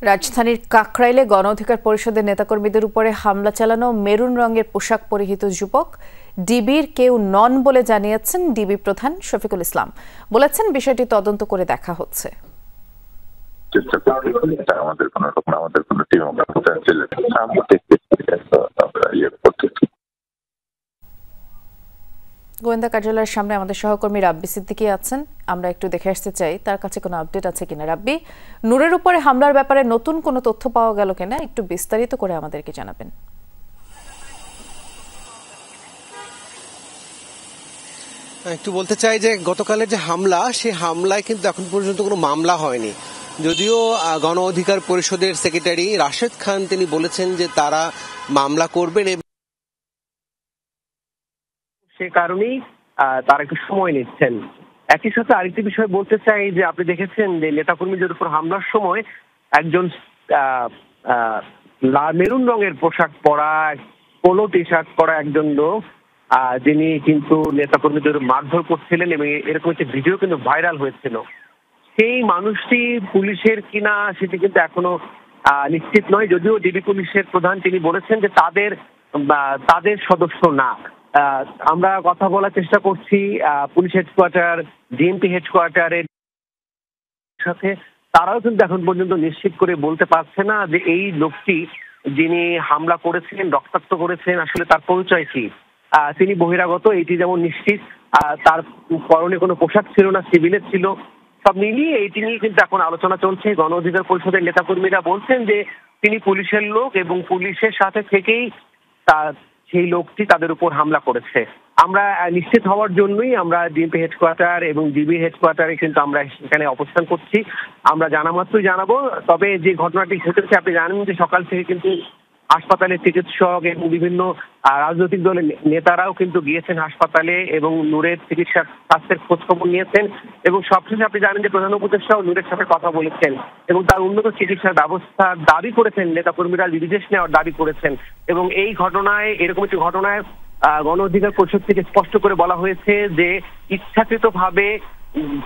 রাজধানীর কাকরাইলে গণ অধিকার পরিষদের নেতাকর্মীদের উপরে হামলা চালানো মেরুন রঙের পোশাক পরিহিত যুবক ডিবির কেউ নন বলে জানিয়েছেন ডিবি প্রধান শফিকুল ইসলাম। বলেছেন বিষয়টি তদন্ত করে দেখা হচ্ছে। গোয়েন্দা কার্যালয়ের সামনে আমাদের সহকর্মী রাব্বি সিদ্দিকী আছেন, আমরা একটু দেখে আসতে চাই তার কাছে কোনো আপডেট আছে কিনা। রাব্বি, নূরের উপরে হামলার ব্যাপারে নতুন কোনো তথ্য পাওয়া গেল কিনা একটু বিস্তারিত করে আমাদেরকে জানাবেন। একটু বলতে চাই যে গতকালের যে হামলা, সেই হামলায় কিন্তু এখন পর্যন্ত কোনো মামলা হয়নি। যদিও গণ অধিকার পরিষদের সেক্রেটারি রাশেদ খান তিনি বলেছেন যে তারা মামলা করবেন, সে কারণেই তারা একটু সময় নিচ্ছেন। একই সাথে আরেকটি বিষয় বলতে চাই যে আপনি দেখেছেন যে নেতাকর্মীদের উপর হামলার সময় একজন মেরুন রঙের পোশাক পরা, পোলো টি শার্ট পরা একজন লোক যিনি কিন্তু নেতাকর্মীদের মারধর করছিলেন এবং এরকম একটি ভিডিও কিন্তু ভাইরাল হয়েছিল। সেই মানুষটি পুলিশের কিনা সেটি কিন্তু এখনো নিশ্চিত নয়, যদিও ডিবি পুলিশের প্রধান তিনি বলেছেন যে তাদের সদস্য না। আমরা কথা বলার চেষ্টা করছি পুলিশ হেডকোয়ার্টার, ডিএমপি হেডকোয়ার্টারের সাথে, তারাও কিন্তু এখন পর্যন্ত নিশ্চিত করে বলতে পারছে না যে এই লোকটি যিনি হামলা করেছেন, রক্তাক্ত করেছেন, আসলে তার পরিচয় কি। তিনি বহিরাগত, এটি যেমন নিশ্চিত। তার পরনে কোনো পোশাক ছিল না, সিভিলের ছিল। সব মিলিয়ে এইটি নিয়ে কিন্তু এখন আলোচনা চলছে। গণ অধিকার পরিষদের নেতাকর্মীরা বলছেন যে তিনি পুলিশের লোক এবং পুলিশের সাথে থেকেই সেই লোকটি তাদের উপর হামলা করেছে। আমরা নিশ্চিত হওয়ার জন্যই আমরা ডিএমপি হেডকোয়ার্টার এবং ডিবি হেডকোয়ার্টারে কিন্তু আমরা এখানে অবস্থান করছি। আমরা জানা মাত্রই জানাবো। তবে যে ঘটনাটি ঘটেছে, আপনি জানেন যে সকাল থেকে কিন্তু হাসপাতালের চিকিৎসক এবং বিভিন্ন রাজনৈতিক দলের নেতারাও কিন্তু গিয়েছেন হাসপাতালে এবং নূরের চিকিৎসার স্বাস্থ্যের খোঁজ খবর নিয়েছেন এবং সবশেষে আপনি জানেন যে প্রধান উপদেষ্টাও নূরের সাথে কথা বলেছেন এবং তার উন্নত চিকিৎসার ব্যবস্থার দাবি করেছেন। নেতাকর্মীরা বিদেশ নেওয়ার দাবি করেছেন এবং এই ঘটনায়, এরকম একটি ঘটনায় গণ অধিকার পরিষদ থেকে স্পষ্ট করে বলা হয়েছে যে ইচ্ছাকৃতভাবে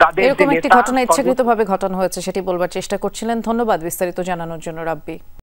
তাদের এরকম একটি ঘটনা ইচ্ছাকৃতভাবে ঘটানো হয়েছে সেটি বলবার চেষ্টা করছিলেন। ধন্যবাদ বিস্তারিত জানানোর জন্য রাব্বি।